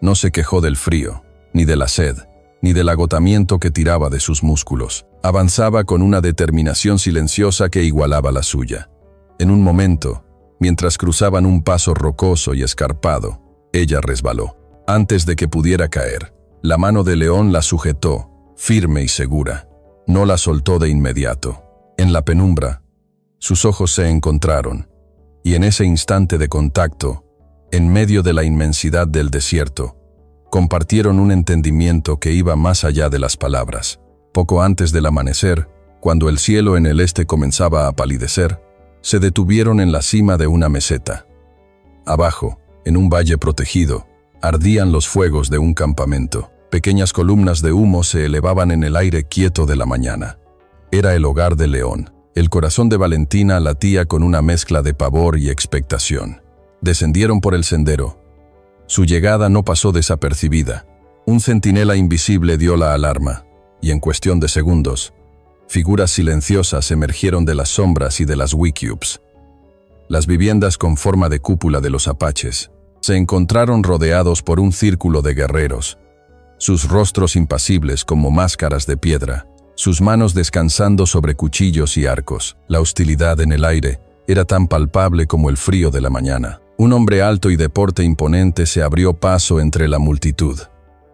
No se quejó del frío, ni de la sed, ni del agotamiento que tiraba de sus músculos. Avanzaba con una determinación silenciosa que igualaba la suya. En un momento, mientras cruzaban un paso rocoso y escarpado, ella resbaló. Antes de que pudiera caer, la mano de León la sujetó, firme y segura. No la soltó de inmediato. En la penumbra, sus ojos se encontraron, y en ese instante de contacto, en medio de la inmensidad del desierto, compartieron un entendimiento que iba más allá de las palabras. Poco antes del amanecer, cuando el cielo en el este comenzaba a palidecer, se detuvieron en la cima de una meseta. Abajo, en un valle protegido, ardían los fuegos de un campamento. Pequeñas columnas de humo se elevaban en el aire quieto de la mañana. Era el hogar de León. El corazón de Valentina latía con una mezcla de pavor y expectación. Descendieron por el sendero. Su llegada no pasó desapercibida. Un centinela invisible dio la alarma, y en cuestión de segundos, figuras silenciosas emergieron de las sombras y de las wickiups. Las viviendas con forma de cúpula de los apaches se encontraron rodeados por un círculo de guerreros, sus rostros impasibles como máscaras de piedra, sus manos descansando sobre cuchillos y arcos. La hostilidad en el aire era tan palpable como el frío de la mañana. Un hombre alto y de porte imponente se abrió paso entre la multitud.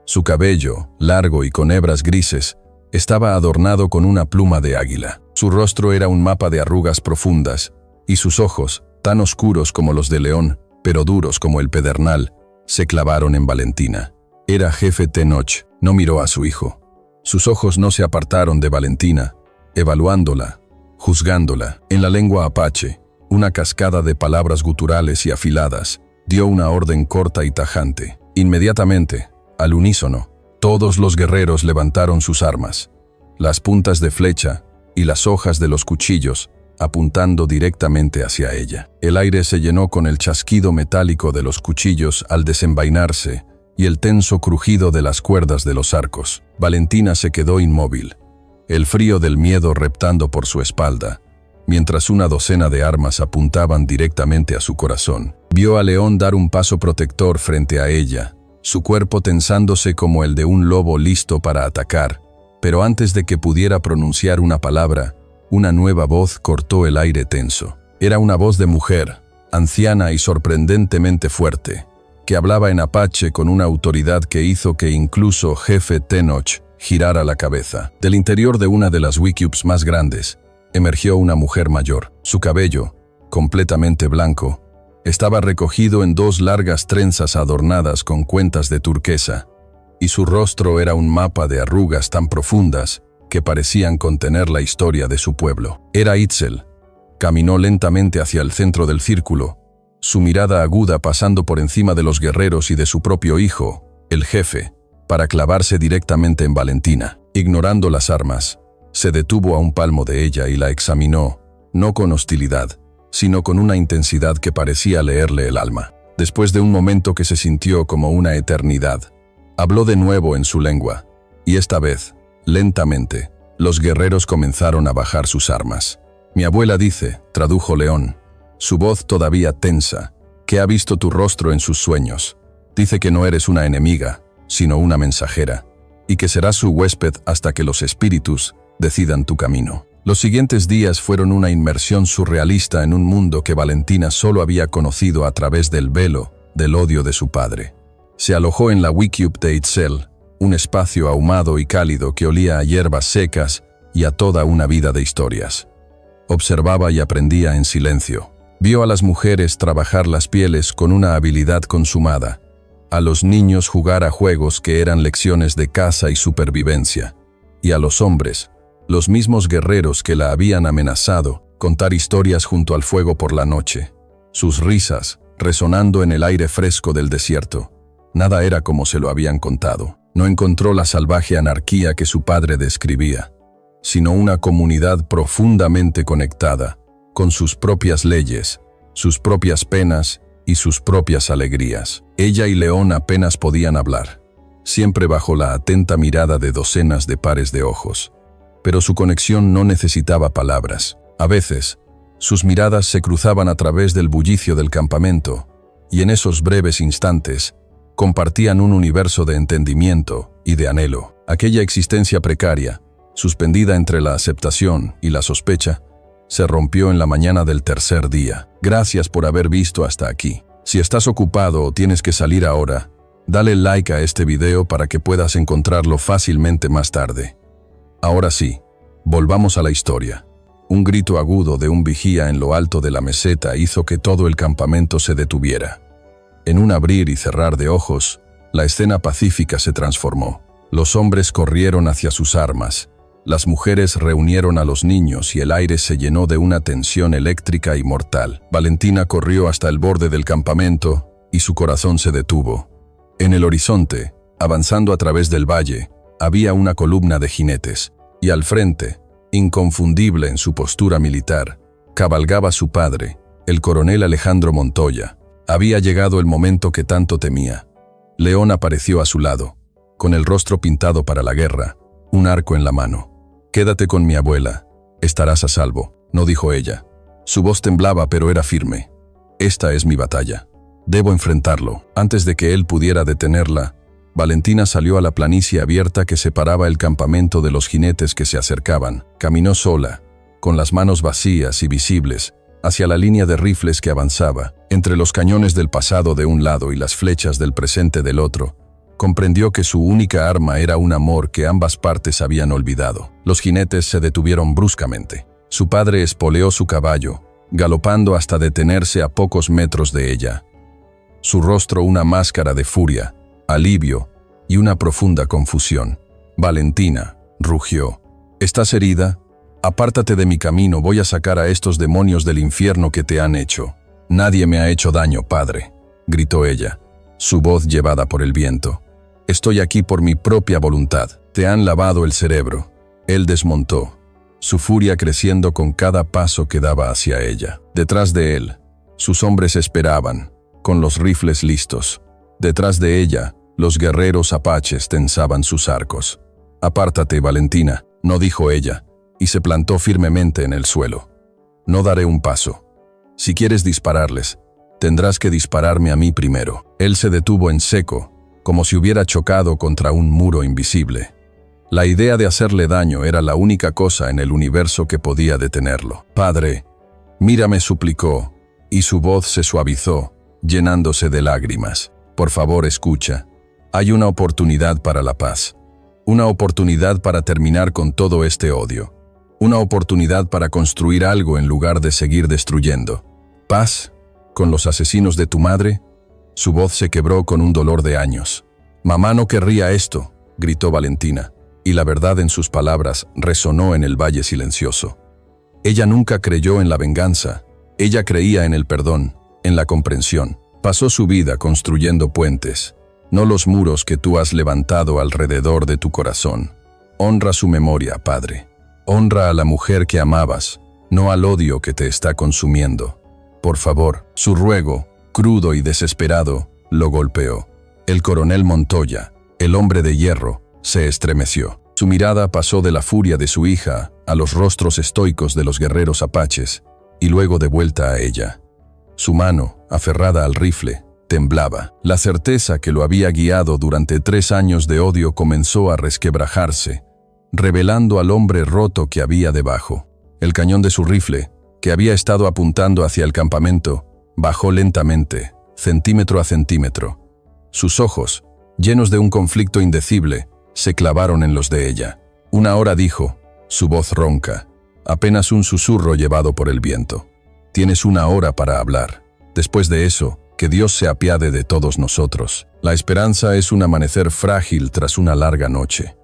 Su cabello, largo y con hebras grises, estaba adornado con una pluma de águila. Su rostro era un mapa de arrugas profundas, y sus ojos, tan oscuros como los de León, pero duros como el pedernal, se clavaron en Valentina. Era jefe Tenoch. No miró a su hijo. Sus ojos no se apartaron de Valentina, evaluándola, juzgándola. En la lengua apache, una cascada de palabras guturales y afiladas dio una orden corta y tajante. Inmediatamente, al unísono, todos los guerreros levantaron sus armas, las puntas de flecha y las hojas de los cuchillos, apuntando directamente hacia ella. El aire se llenó con el chasquido metálico de los cuchillos al desenvainarse y el tenso crujido de las cuerdas de los arcos. Valentina se quedó inmóvil, el frío del miedo reptando por su espalda, mientras una docena de armas apuntaban directamente a su corazón. Vio a León dar un paso protector frente a ella, su cuerpo tensándose como el de un lobo listo para atacar, pero antes de que pudiera pronunciar una palabra, una nueva voz cortó el aire tenso. Era una voz de mujer, anciana y sorprendentemente fuerte, que hablaba en apache con una autoridad que hizo que incluso jefe Tenoch girara la cabeza. Del interior de una de las wickiups más grandes, emergió una mujer mayor. Su cabello, completamente blanco, estaba recogido en dos largas trenzas adornadas con cuentas de turquesa, y su rostro era un mapa de arrugas tan profundas que parecían contener la historia de su pueblo. Era Itzel. Caminó lentamente hacia el centro del círculo, su mirada aguda pasando por encima de los guerreros y de su propio hijo, el jefe, para clavarse directamente en Valentina. Ignorando las armas, se detuvo a un palmo de ella y la examinó, no con hostilidad, sino con una intensidad que parecía leerle el alma. Después de un momento que se sintió como una eternidad, habló de nuevo en su lengua, y esta vez, lentamente, los guerreros comenzaron a bajar sus armas. Mi abuela dice, tradujo León, su voz todavía tensa, que ha visto tu rostro en sus sueños. Dice que no eres una enemiga, sino una mensajera, y que serás su huésped hasta que los espíritus decidan tu camino. Los siguientes días fueron una inmersión surrealista en un mundo que Valentina solo había conocido a través del velo del odio de su padre. Se alojó en la Wicube de Itzel, un espacio ahumado y cálido que olía a hierbas secas y a toda una vida de historias. Observaba y aprendía en silencio. Vio a las mujeres trabajar las pieles con una habilidad consumada, a los niños jugar a juegos que eran lecciones de caza y supervivencia, y a los hombres, los mismos guerreros que la habían amenazado, contar historias junto al fuego por la noche. Sus risas, resonando en el aire fresco del desierto. Nada era como se lo habían contado. No encontró la salvaje anarquía que su padre describía, sino una comunidad profundamente conectada, con sus propias leyes, sus propias penas y sus propias alegrías. Ella y León apenas podían hablar, siempre bajo la atenta mirada de docenas de pares de ojos. Pero su conexión no necesitaba palabras. A veces, sus miradas se cruzaban a través del bullicio del campamento, y en esos breves instantes, compartían un universo de entendimiento y de anhelo. Aquella existencia precaria, suspendida entre la aceptación y la sospecha, se rompió en la mañana del tercer día. Gracias por haber visto hasta aquí. Si estás ocupado o tienes que salir ahora, dale like a este video para que puedas encontrarlo fácilmente más tarde. Ahora sí, volvamos a la historia. Un grito agudo de un vigía en lo alto de la meseta hizo que todo el campamento se detuviera. En un abrir y cerrar de ojos, la escena pacífica se transformó. Los hombres corrieron hacia sus armas, las mujeres reunieron a los niños y el aire se llenó de una tensión eléctrica y mortal. Valentina corrió hasta el borde del campamento y su corazón se detuvo. En el horizonte, avanzando a través del valle, había una columna de jinetes, y al frente, inconfundible en su postura militar, cabalgaba su padre, el coronel Alejandro Montoya. Había llegado el momento que tanto temía. León apareció a su lado, con el rostro pintado para la guerra, un arco en la mano. «Quédate con mi abuela, estarás a salvo», no dijo ella. Su voz temblaba pero era firme. «Esta es mi batalla. Debo enfrentarlo». Antes de que él pudiera detenerla, Valentina salió a la planicie abierta que separaba el campamento de los jinetes que se acercaban. Caminó sola, con las manos vacías y visibles, hacia la línea de rifles que avanzaba. Entre los cañones del pasado de un lado y las flechas del presente del otro, comprendió que su única arma era un amor que ambas partes habían olvidado. Los jinetes se detuvieron bruscamente. Su padre espoleó su caballo, galopando hasta detenerse a pocos metros de ella. Su rostro una máscara de furia, alivio y una profunda confusión. «Valentina», rugió, «¿estás herida? Apártate de mi camino, voy a sacar a estos demonios del infierno que te han hecho». «Nadie me ha hecho daño, padre», gritó ella, su voz llevada por el viento. «Estoy aquí por mi propia voluntad. Te han lavado el cerebro». Él desmontó, su furia creciendo con cada paso que daba hacia ella. Detrás de él, sus hombres esperaban, con los rifles listos. Detrás de ella, los guerreros apaches tensaban sus arcos. «Apártate, Valentina», no dijo ella, y se plantó firmemente en el suelo. «No daré un paso. Si quieres dispararles, tendrás que dispararme a mí primero». Él se detuvo en seco, como si hubiera chocado contra un muro invisible. La idea de hacerle daño era la única cosa en el universo que podía detenerlo. «Padre, mírame», suplicó, y su voz se suavizó, llenándose de lágrimas. «Por favor, escucha. Hay una oportunidad para la paz. Una oportunidad para terminar con todo este odio. Una oportunidad para construir algo en lugar de seguir destruyendo. ¿Paz? ¿Con los asesinos de tu madre?» Su voz se quebró con un dolor de años. «Mamá no querría esto», gritó Valentina, y la verdad en sus palabras resonó en el valle silencioso. Ella nunca creyó en la venganza. Ella creía en el perdón, en la comprensión. Pasó su vida construyendo puentes, no los muros que tú has levantado alrededor de tu corazón. Honra su memoria, padre. Honra a la mujer que amabas, no al odio que te está consumiendo. Por favor». Su ruego, crudo y desesperado, lo golpeó. El coronel Montoya, el hombre de hierro, se estremeció. Su mirada pasó de la furia de su hija a los rostros estoicos de los guerreros apaches, y luego de vuelta a ella. Su mano, aferrada al rifle, temblaba. La certeza que lo había guiado durante 3 años de odio comenzó a resquebrajarse, revelando al hombre roto que había debajo. El cañón de su rifle, que había estado apuntando hacia el campamento, bajó lentamente, centímetro a centímetro. Sus ojos, llenos de un conflicto indecible, se clavaron en los de ella. «Una hora», dijo, su voz ronca, apenas un susurro llevado por el viento. «Tienes 1 hora para hablar. Después de eso, que Dios se apiade de todos nosotros. La esperanza es un amanecer frágil tras una larga noche.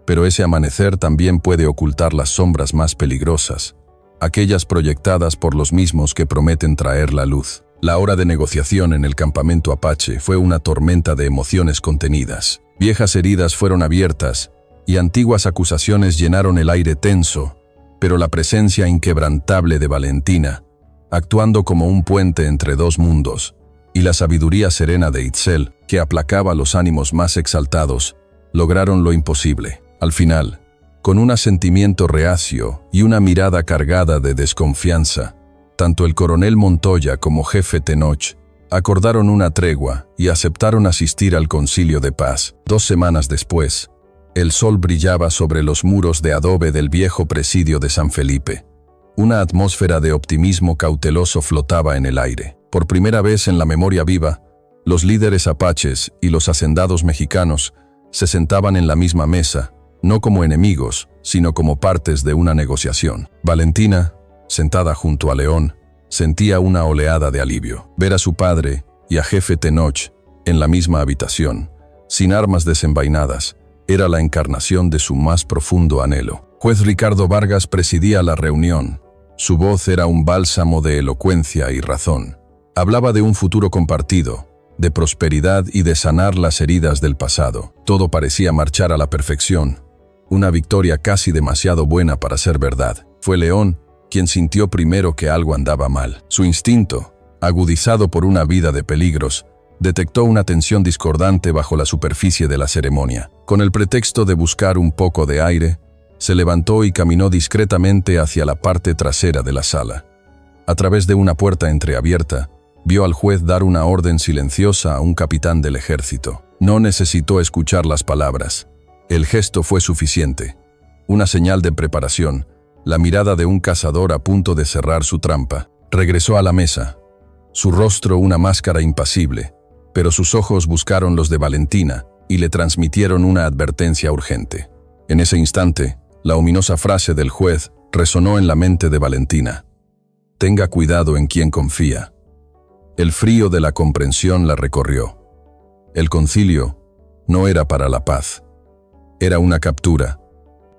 Pero ese amanecer también puede ocultar las sombras más peligrosas, aquellas proyectadas por los mismos que prometen traer la luz». La hora de negociación en el campamento apache fue una tormenta de emociones contenidas. Viejas heridas fueron abiertas y antiguas acusaciones llenaron el aire tenso, pero la presencia inquebrantable de Valentina, actuando como un puente entre 2 mundos, y la sabiduría serena de Itzel, que aplacaba los ánimos más exaltados, lograron lo imposible. Al final, con un asentimiento reacio y una mirada cargada de desconfianza, tanto el coronel Montoya como jefe Tenoch acordaron una tregua y aceptaron asistir al concilio de paz. 2 semanas después, el sol brillaba sobre los muros de adobe del viejo presidio de San Felipe. Una atmósfera de optimismo cauteloso flotaba en el aire. Por primera vez en la memoria viva, los líderes apaches y los hacendados mexicanos se sentaban en la misma mesa, no como enemigos, sino como partes de una negociación. Valentina, sentada junto a León, sentía una oleada de alivio. Ver a su padre y a jefe Tenoch en la misma habitación, sin armas desenvainadas, era la encarnación de su más profundo anhelo. Juez Ricardo Vargas presidía la reunión. Su voz era un bálsamo de elocuencia y razón. Hablaba de un futuro compartido, de prosperidad y de sanar las heridas del pasado. Todo parecía marchar a la perfección, una victoria casi demasiado buena para ser verdad. Fue León quien sintió primero que algo andaba mal. Su instinto, agudizado por una vida de peligros, detectó una tensión discordante bajo la superficie de la ceremonia. Con el pretexto de buscar un poco de aire, se levantó y caminó discretamente hacia la parte trasera de la sala. A través de una puerta entreabierta, vio al juez dar una orden silenciosa a un capitán del ejército. No necesitó escuchar las palabras. El gesto fue suficiente. Una señal de preparación, la mirada de un cazador a punto de cerrar su trampa. Regresó a la mesa. Su rostro una máscara impasible, pero sus ojos buscaron los de Valentina y le transmitieron una advertencia urgente. En ese instante, la ominosa frase del juez resonó en la mente de Valentina. «Tenga cuidado en quien confía». El frío de la comprensión la recorrió. El concilio no era para la paz. Era una captura.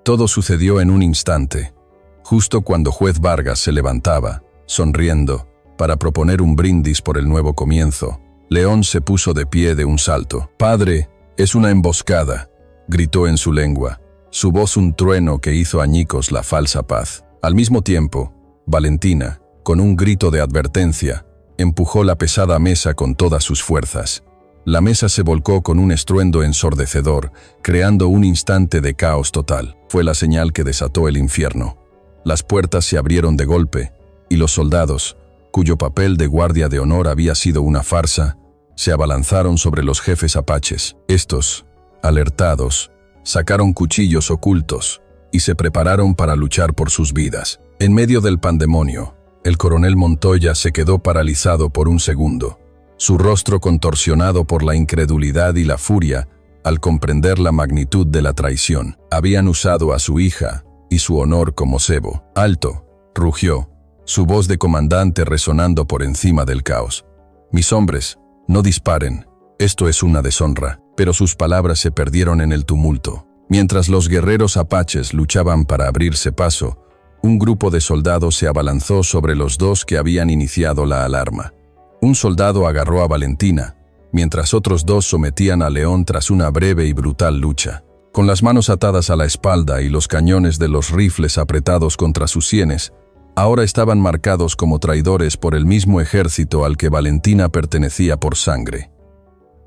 Todo sucedió en un instante, justo cuando juez Vargas se levantaba, sonriendo, para proponer un brindis por el nuevo comienzo. León se puso de pie de un salto. «Padre, es una emboscada», gritó en su lengua, su voz un trueno que hizo añicos la falsa paz. Al mismo tiempo, Valentina, con un grito de advertencia, empujó la pesada mesa con todas sus fuerzas. La mesa se volcó con un estruendo ensordecedor, creando un instante de caos total. Fue la señal que desató el infierno. Las puertas se abrieron de golpe, y los soldados, cuyo papel de guardia de honor había sido una farsa, se abalanzaron sobre los jefes apaches. Estos, alertados, sacaron cuchillos ocultos y se prepararon para luchar por sus vidas. En medio del pandemonio, el coronel Montoya se quedó paralizado por un segundo, su rostro contorsionado por la incredulidad y la furia al comprender la magnitud de la traición. Habían usado a su hija y su honor como cebo. «Alto», rugió, su voz de comandante resonando por encima del caos. «Mis hombres, no disparen, esto es una deshonra». Pero sus palabras se perdieron en el tumulto. Mientras los guerreros apaches luchaban para abrirse paso, un grupo de soldados se abalanzó sobre los 2 que habían iniciado la alarma. Un soldado agarró a Valentina, mientras otros 2 sometían a León tras una breve y brutal lucha. Con las manos atadas a la espalda y los cañones de los rifles apretados contra sus sienes, ahora estaban marcados como traidores por el mismo ejército al que Valentina pertenecía por sangre.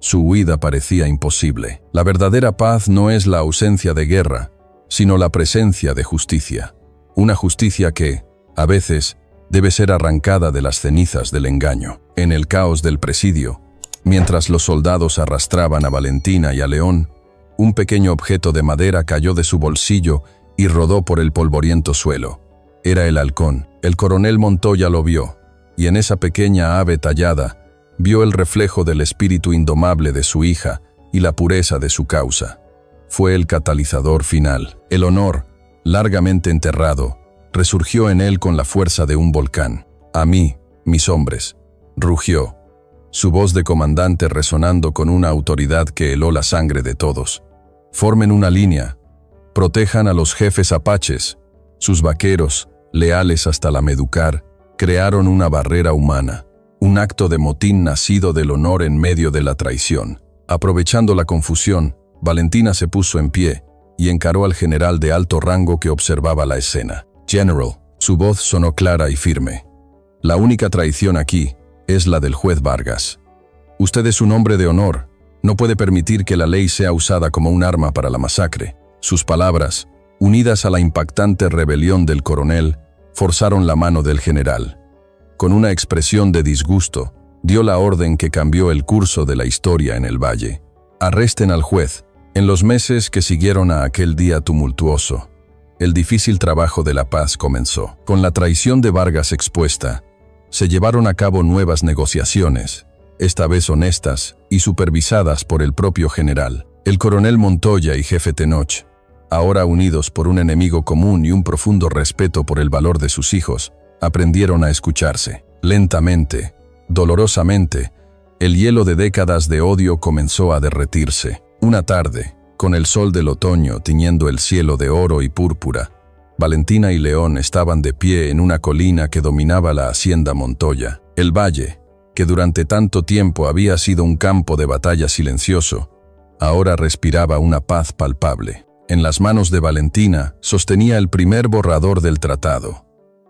Su huida parecía imposible. La verdadera paz no es la ausencia de guerra, sino la presencia de justicia. Una justicia que, a veces, debe ser arrancada de las cenizas del engaño. En el caos del presidio, mientras los soldados arrastraban a Valentina y a León, un pequeño objeto de madera cayó de su bolsillo y rodó por el polvoriento suelo. Era el halcón. El coronel Montoya lo vio, y en esa pequeña ave tallada, vio el reflejo del espíritu indomable de su hija y la pureza de su causa. Fue el catalizador final. El honor, largamente enterrado, resurgió en él con la fuerza de un volcán. «A mí, mis hombres», rugió, su voz de comandante resonando con una autoridad que heló la sangre de todos. «Formen una línea, protejan a los jefes apaches». Sus vaqueros, leales hasta la Meducar, crearon una barrera humana, un acto de motín nacido del honor en medio de la traición. Aprovechando la confusión, Valentina se puso en pie y encaró al general de alto rango que observaba la escena. «General», su voz sonó clara y firme. «La única traición aquí es la del juez Vargas. Usted es un hombre de honor. No puede permitir que la ley sea usada como un arma para la masacre». Sus palabras, unidas a la impactante rebelión del coronel, forzaron la mano del general. Con una expresión de disgusto, dio la orden que cambió el curso de la historia en el valle. «Arresten al juez». En los meses que siguieron a aquel día tumultuoso, el difícil trabajo de la paz comenzó. Con la traición de Vargas expuesta, se llevaron a cabo nuevas negociaciones, esta vez honestas y supervisadas por el propio general. El coronel Montoya y jefe Tenoch, ahora unidos por un enemigo común y un profundo respeto por el valor de sus hijos, aprendieron a escucharse. Lentamente, dolorosamente, el hielo de décadas de odio comenzó a derretirse. Una tarde, con el sol del otoño tiñendo el cielo de oro y púrpura, Valentina y León estaban de pie en una colina que dominaba la hacienda Montoya. El valle, que durante tanto tiempo había sido un campo de batalla silencioso, ahora respiraba una paz palpable. En las manos de Valentina sostenía el primer borrador del tratado,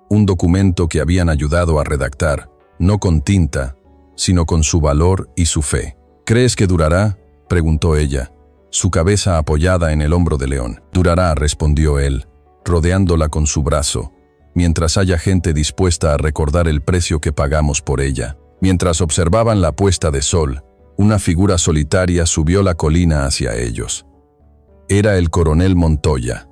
un documento que habían ayudado a redactar, no con tinta, sino con su valor y su fe. «¿Crees que durará?», preguntó ella, su cabeza apoyada en el hombro de León. «Durará», respondió él, rodeándola con su brazo, «mientras haya gente dispuesta a recordar el precio que pagamos por ella». Mientras observaban la puesta de sol, una figura solitaria subió la colina hacia ellos. Era el coronel Montoya.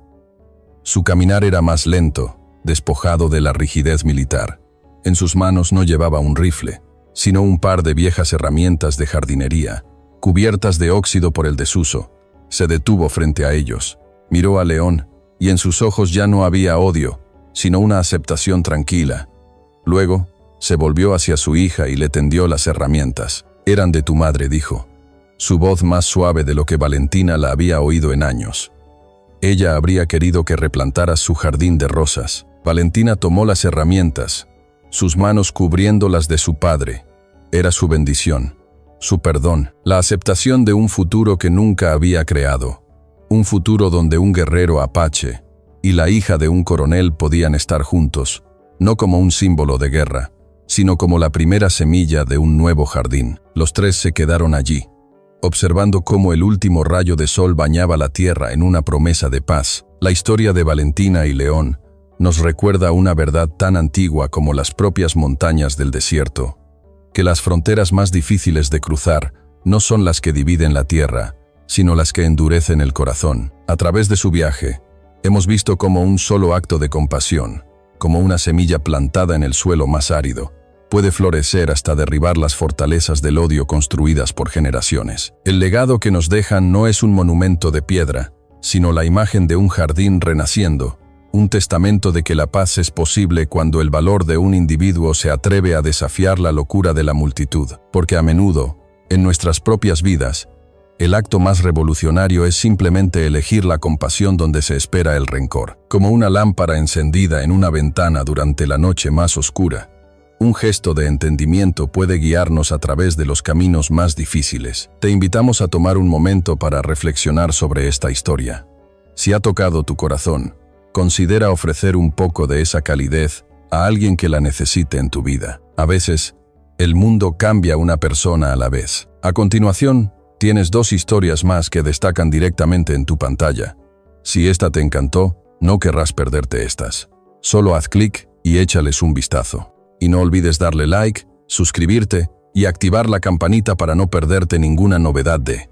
Su caminar era más lento, despojado de la rigidez militar. En sus manos no llevaba un rifle, sino un par de viejas herramientas de jardinería, cubiertas de óxido por el desuso. Se detuvo frente a ellos, miró a León, y en sus ojos ya no había odio, sino una aceptación tranquila. Luego, se volvió hacia su hija y le tendió las herramientas. «Eran de tu madre», dijo, su voz más suave de lo que Valentina la había oído en años. Ella habría querido que replantaras su jardín de rosas. Valentina tomó las herramientas, sus manos cubriéndolas de su padre. Era su bendición, su perdón, la aceptación de un futuro que nunca había creado. Un futuro donde un guerrero apache y la hija de un coronel podían estar juntos, no como un símbolo de guerra, sino como la primera semilla de un nuevo jardín. Los tres se quedaron allí, observando cómo el último rayo de sol bañaba la tierra en una promesa de paz. La historia de Valentina y León nos recuerda una verdad tan antigua como las propias montañas del desierto, que las fronteras más difíciles de cruzar no son las que dividen la tierra, sino las que endurecen el corazón. A través de su viaje, hemos visto cómo un solo acto de compasión, como una semilla plantada en el suelo más árido, puede florecer hasta derribar las fortalezas del odio construidas por generaciones. El legado que nos dejan no es un monumento de piedra, sino la imagen de un jardín renaciendo, un testamento de que la paz es posible cuando el valor de un individuo se atreve a desafiar la locura de la multitud. Porque a menudo, en nuestras propias vidas, el acto más revolucionario es simplemente elegir la compasión donde se espera el rencor. Como una lámpara encendida en una ventana durante la noche más oscura, un gesto de entendimiento puede guiarnos a través de los caminos más difíciles. Te invitamos a tomar un momento para reflexionar sobre esta historia. Si ha tocado tu corazón, considera ofrecer un poco de esa calidez a alguien que la necesite en tu vida. A veces, el mundo cambia una persona a la vez. A continuación, tienes 2 historias más que destacan directamente en tu pantalla. Si esta te encantó, no querrás perderte estas. Solo haz clic y échales un vistazo. Y no olvides darle like, suscribirte y activar la campanita para no perderte ninguna novedad de